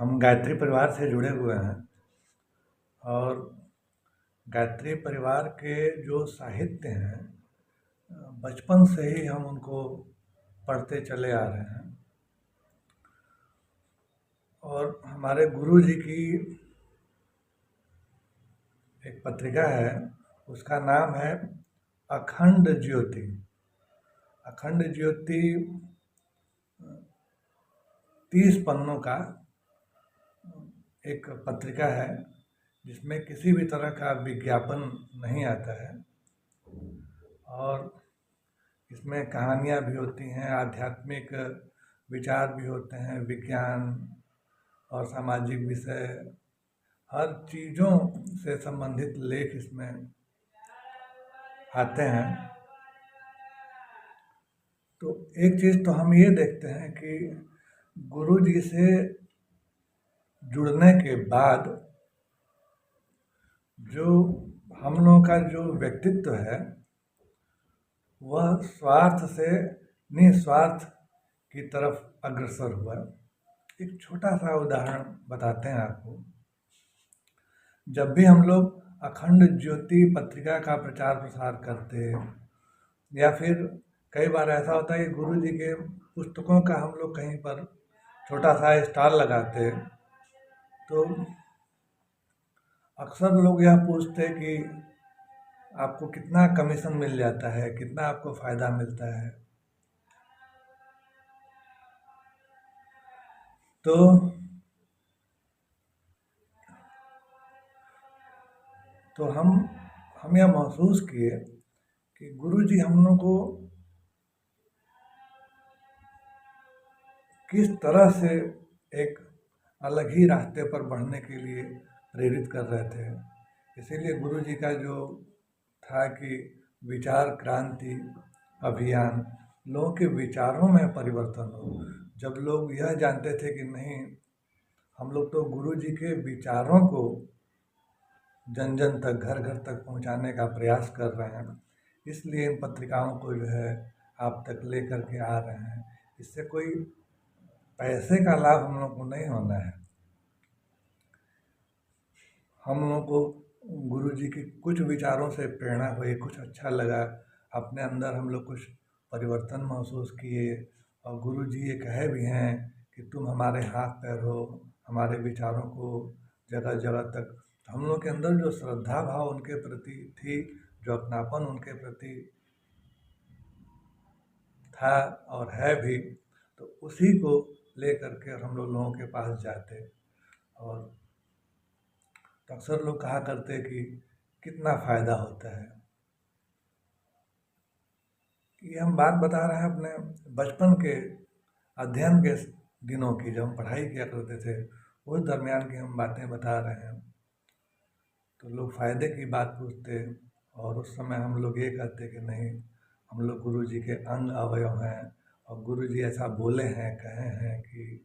हम गायत्री परिवार से जुड़े हुए हैं और गायत्री परिवार के जो साहित्य हैं बचपन से ही हम उनको पढ़ते चले आ रहे हैं और हमारे गुरु जी की एक पत्रिका है, उसका नाम है अखंड ज्योति। अखंड ज्योति 30 पन्नों का एक पत्रिका है जिसमें किसी भी तरह का विज्ञापन नहीं आता है और इसमें कहानियाँ भी होती हैं, आध्यात्मिक विचार भी होते हैं, विज्ञान और सामाजिक विषय, हर चीज़ों से संबंधित लेख इसमें आते हैं। तो एक चीज़ तो हम ये देखते हैं कि गुरु जी से जुड़ने के बाद जो हम लोगों का जो व्यक्तित्व है वह स्वार्थ से निस्वार्थ की तरफ अग्रसर हुआ। एक छोटा सा उदाहरण बताते हैं आपको। जब भी हम लोग अखंड ज्योति पत्रिका का प्रचार प्रसार करते या फिर कई बार ऐसा होता है कि गुरु जी के पुस्तकों का हम लोग कहीं पर छोटा सा स्टॉल लगाते तो अक्सर लोग यह पूछते कि आपको कितना कमीशन मिल जाता है, कितना आपको फ़ायदा मिलता है। तो हम यह महसूस किए कि गुरु जी हम लोग को किस तरह से एक अलग ही रास्ते पर बढ़ने के लिए प्रेरित कर रहे थे। इसीलिए गुरु जी का जो था कि विचार क्रांति अभियान, लोगों के विचारों में परिवर्तन हो। जब लोग यह जानते थे कि नहीं, हम लोग तो गुरु जी के विचारों को जन जन तक, घर घर तक पहुंचाने का प्रयास कर रहे हैं, इसलिए इन पत्रिकाओं को जो है आप तक ले करके आ रहे हैं। इससे कोई पैसे का लाभ हम लोग को नहीं होना है। हम लोगों को गुरु जी की कुछ विचारों से प्रेरणा हुई, कुछ अच्छा लगा, अपने अंदर हम लोग कुछ परिवर्तन महसूस किए और गुरु जी ये कहे भी हैं कि तुम हमारे हाथ पैर हो, हमारे विचारों को जगह जगह तक। हम लोग के अंदर जो श्रद्धा भाव उनके प्रति थी, जो अपनापन उनके प्रति था और है भी, तो उसी को ले करके हम लोगों के पास जाते। और अक्सर लोग कहा करते कि कितना फ़ायदा होता है। ये हम बात बता रहे हैं अपने बचपन के अध्ययन के दिनों की, जब हम पढ़ाई किया करते थे उस दरमियान की हम बातें बता रहे हैं। तो लोग फ़ायदे की बात पूछते और उस समय हम लोग ये कहते कि नहीं, हम लोग गुरु जी के अंग अवयव हैं और गुरु जी ऐसा बोले हैं, कहे हैं कि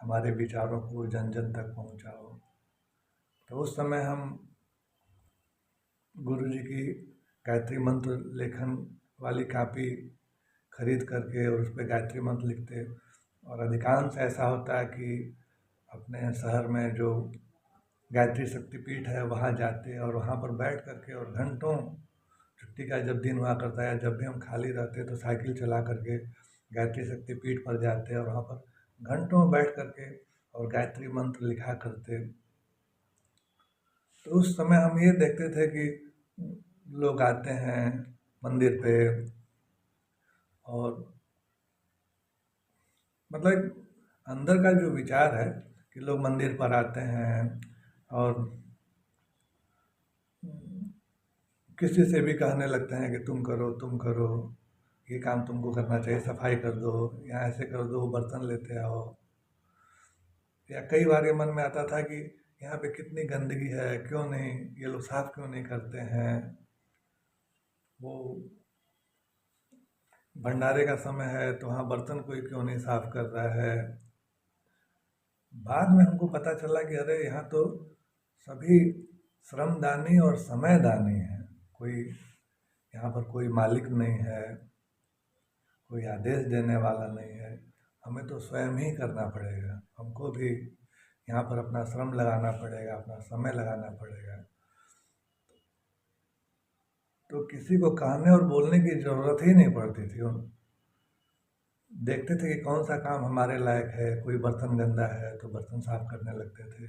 हमारे विचारों को जन जन तक पहुंचाओ। तो उस समय हम गुरु जी की गायत्री मंत्र लेखन वाली कापी खरीद करके और उस पर गायत्री मंत्र लिखते। और अधिकांश ऐसा होता है कि अपने शहर में जो गायत्री शक्तिपीठ है वहाँ जाते और वहाँ पर बैठ करके और घंटों, छुट्टी का जब दिन हुआ करता है, जब भी हम खाली रहते तो साइकिल चला करके गायत्री शक्तिपीठ पर जाते और वहाँ पर घंटों बैठ करके और गायत्री मंत्र लिखा करते। तो उस समय हम ये देखते थे कि लोग आते हैं मंदिर पे और मतलब अंदर का जो विचार है कि लोग मंदिर पर आते हैं और किसी से भी कहने लगते हैं कि तुम करो, ये काम तुमको करना चाहिए, सफाई कर दो, यहाँ ऐसे कर दो, बर्तन लेते आओ। या कई बार ये मन में आता था कि यहाँ पे कितनी गंदगी है, क्यों नहीं ये लोग साफ क्यों नहीं करते हैं। वो भंडारे का समय है तो वहाँ बर्तन कोई क्यों नहीं साफ कर रहा है। बाद में हमको पता चला कि अरे यहाँ तो सभी श्रमदानी और समयदानी हैं, कोई यहाँ पर कोई मालिक नहीं है, कोई आदेश देने वाला नहीं है, हमें तो स्वयं ही करना पड़ेगा। हमको भी यहाँ पर अपना श्रम लगाना पड़ेगा, अपना समय लगाना पड़ेगा। तो किसी को कहने और बोलने की ज़रूरत ही नहीं पड़ती थी। देखते थे कि कौन सा काम हमारे लायक है। कोई बर्तन गंदा है तो बर्तन साफ करने लगते थे,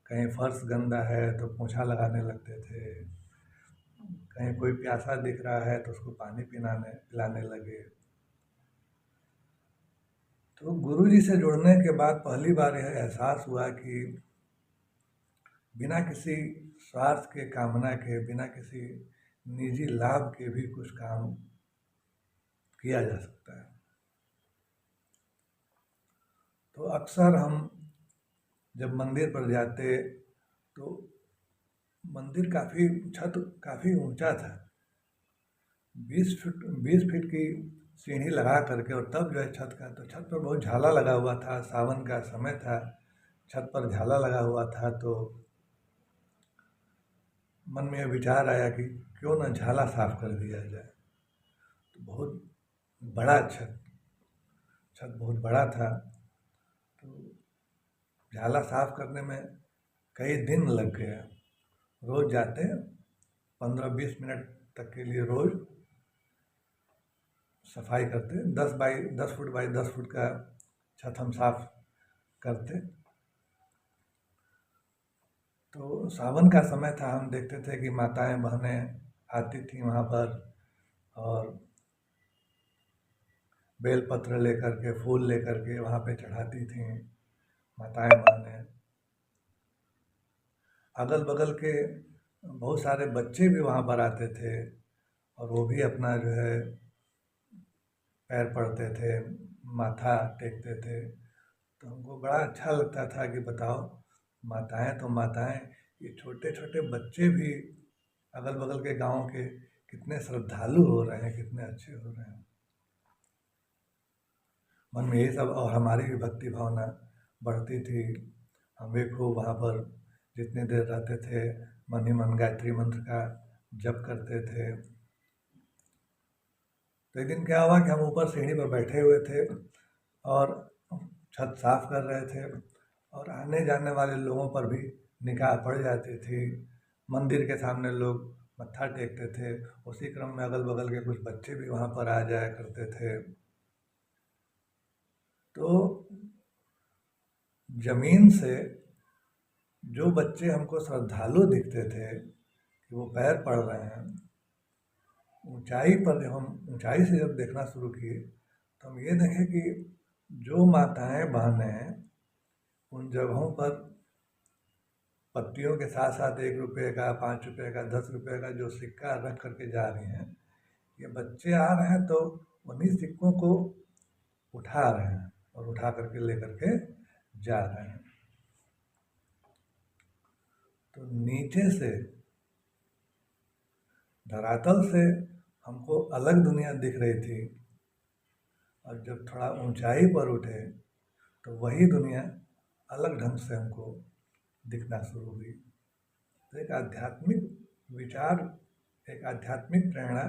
कहीं फर्श गंदा है तो पोछा लगाने लगते थे, कहीं कोई प्यासा दिख रहा है तो उसको पानी पिलाने लगे। तो गुरुजी से जुड़ने के बाद पहली बार यह एहसास हुआ कि बिना किसी स्वार्थ के, कामना के, बिना किसी निजी लाभ के भी कुछ काम किया जा सकता है। तो अक्सर हम जब मंदिर पर जाते तो मंदिर छत काफ़ी ऊंचा था। 20 फीट की सीढ़ी लगा करके, और तब जो है छत पर बहुत झाला लगा हुआ था। सावन का समय था, छत पर झाला लगा हुआ था। तो मन में यह विचार आया कि क्यों ना झाला साफ कर दिया जाए। तो बहुत बड़ा छत बहुत बड़ा था। तो झाला साफ करने में कई दिन लग गया। रोज़ जाते 15-20 मिनट तक के लिए रोज़ सफाई करते। 10 फुट बाई 10 फुट का छत हम साफ करते। तो सावन का समय था, हम देखते थे कि माताएं बहनें आती थीं वहाँ पर, और बेलपत्र लेकर के, फूल लेकर के वहाँ पे चढ़ाती थीं माताएं बहनें। अगल बगल के बहुत सारे बच्चे भी वहाँ पर आते थे, और वो भी अपना जो है पैर पड़ते थे, माथा टेकते थे। तो हमको बड़ा अच्छा लगता था कि बताओ, माताएं तो माताएं, ये छोटे छोटे बच्चे भी अगल बगल के गांव के कितने श्रद्धालु हो रहे हैं, कितने अच्छे हो रहे हैं। मन में यही सब, और हमारी भी भक्ति भावना बढ़ती थी। हम भी खूब वहाँ पर जितनी देर रहते थे मन ही मन गायत्री मंत्र का जप करते थे। तो एक दिन क्या हुआ कि हम ऊपर सीढ़ी पर बैठे हुए थे और छत साफ कर रहे थे, और आने जाने वाले लोगों पर भी निगाह पड़ जाती थी। मंदिर के सामने लोग मत्था टेकते थे, उसी क्रम में अगल बगल के कुछ बच्चे भी वहाँ पर आ जाया करते थे। तो जमीन से जो बच्चे हमको श्रद्धालु दिखते थे कि वो पैर पड़ रहे हैं, ऊंचाई पर जब हम ऊंचाई से जब देखना शुरू किए तो हम ये देखें कि जो माताएं बहनें उन जगहों पर पत्तियों के साथ साथ 1 रुपये का, 5 रुपये का, 10 रुपये का जो सिक्का रख करके जा रही हैं, ये बच्चे आ रहे हैं तो उन्हीं सिक्कों को उठा रहे हैं और उठा करके ले करके जा रहे हैं। तो नीचे से, धरातल से हमको अलग दुनिया दिख रही थी, और जब थोड़ा ऊंचाई पर उठे तो वही दुनिया अलग ढंग से हमको दिखना शुरू हुई। तो एक आध्यात्मिक विचार, एक आध्यात्मिक प्रेरणा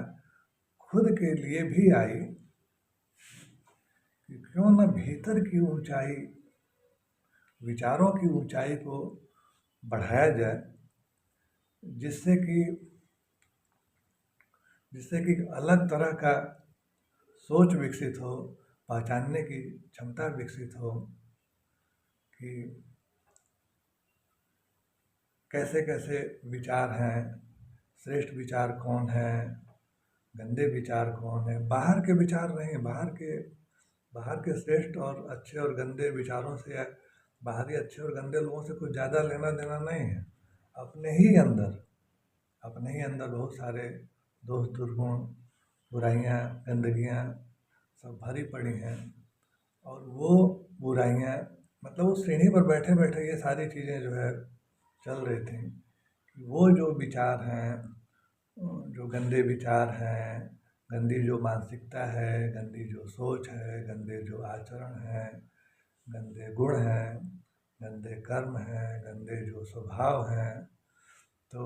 खुद के लिए भी आई कि क्यों न भीतर की ऊंचाई, विचारों की ऊंचाई को बढ़ाया जाए, जिससे कि अलग तरह का सोच विकसित हो, पहचानने की क्षमता विकसित हो कि कैसे कैसे विचार हैं, श्रेष्ठ विचार कौन है, गंदे विचार कौन है। बाहर के विचार नहीं, बाहर के श्रेष्ठ और अच्छे और गंदे विचारों से या बाहरी अच्छे और गंदे लोगों से कुछ ज़्यादा लेना देना नहीं है। अपने ही अंदर बहुत सारे दोष, दुर्गुण, बुराइयाँ, गंदगियाँ सब भरी पड़ी हैं, और वो बुराइयाँ, मतलब उस सीढ़ी पर बैठे बैठे ये सारी चीज़ें जो है चल रही थी। वो जो विचार हैं, जो गंदे विचार हैं, गंदी जो मानसिकता है, गंदी जो सोच है, गंदे जो आचरण हैं, गंदे गुण हैं, गंदे कर्म हैं, गंदे जो स्वभाव हैं, तो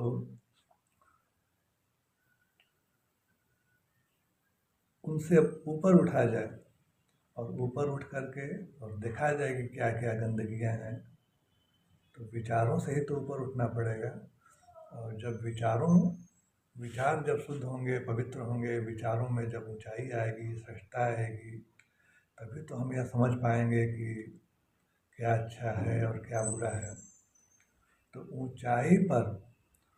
उनसे ऊपर उठा जाए, और ऊपर उठ करके और देखा जाए कि क्या क्या गंदगियाँ हैं, तो विचारों से ही तो ऊपर उठना पड़ेगा। और जब विचार जब शुद्ध होंगे, पवित्र होंगे, विचारों में जब ऊंचाई आएगी, सृष्टता आएगी, तभी तो हम यह समझ पाएंगे कि क्या अच्छा है और क्या बुरा है। तो ऊंचाई पर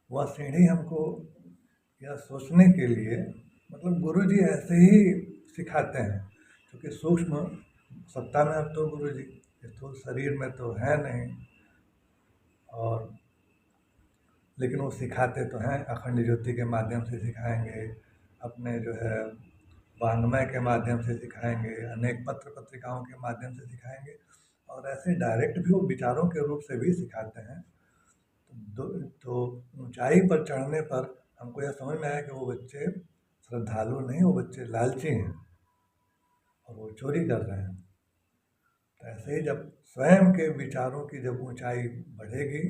वह सीढ़ी हमको यह सोचने के लिए, मतलब गुरुजी ऐसे ही सिखाते हैं, क्योंकि सूक्ष्म सत्ता में अब तो गुरुजी स्थूल शरीर में तो है नहीं, और लेकिन वो सिखाते तो हैं, अखंड ज्योति के माध्यम से सिखाएंगे, अपने जो है वाङ्मय के माध्यम से सिखाएंगे, अनेक पत्र पत्रिकाओं के माध्यम से सिखाएंगे, और ऐसे डायरेक्ट भी वो विचारों के रूप से भी सिखाते हैं। तो ऊंचाई पर चढ़ने पर हमको यह समझ में आया कि वो बच्चे श्रद्धालु नहीं, वो बच्चे लालची हैं और वो चोरी कर रहे हैं। तो ऐसे ही जब स्वयं के विचारों की जब ऊंचाई बढ़ेगी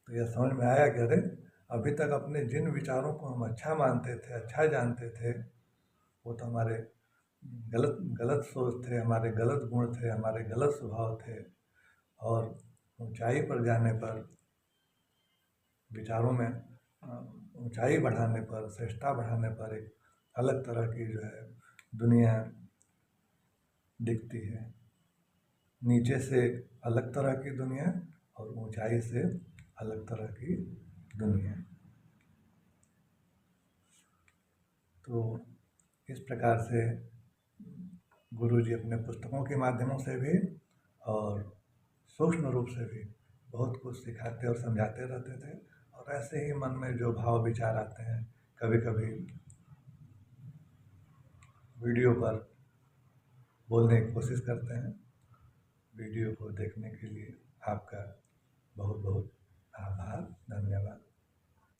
तो यह समझ में आया कि अरे अभी तक अपने जिन विचारों को हम अच्छा मानते थे, अच्छा जानते थे, वो तो हमारे गलत गलत सोच थे, हमारे गलत गुण थे, हमारे गलत स्वभाव थे। और ऊंचाई पर जाने पर, विचारों में ऊंचाई बढ़ाने पर, श्रेष्ठता बढ़ाने पर एक अलग तरह की जो है दुनिया दिखती है। नीचे से अलग तरह की दुनिया और ऊंचाई से अलग तरह की दुनिया। तो इस प्रकार से गुरुजी अपने पुस्तकों के माध्यमों से भी और सूक्ष्म रूप से भी बहुत कुछ सिखाते और समझाते रहते थे। और ऐसे ही मन में जो भाव विचार आते हैं, कभी कभी वीडियो पर बोलने की कोशिश करते हैं। वीडियो को देखने के लिए आपका बहुत बहुत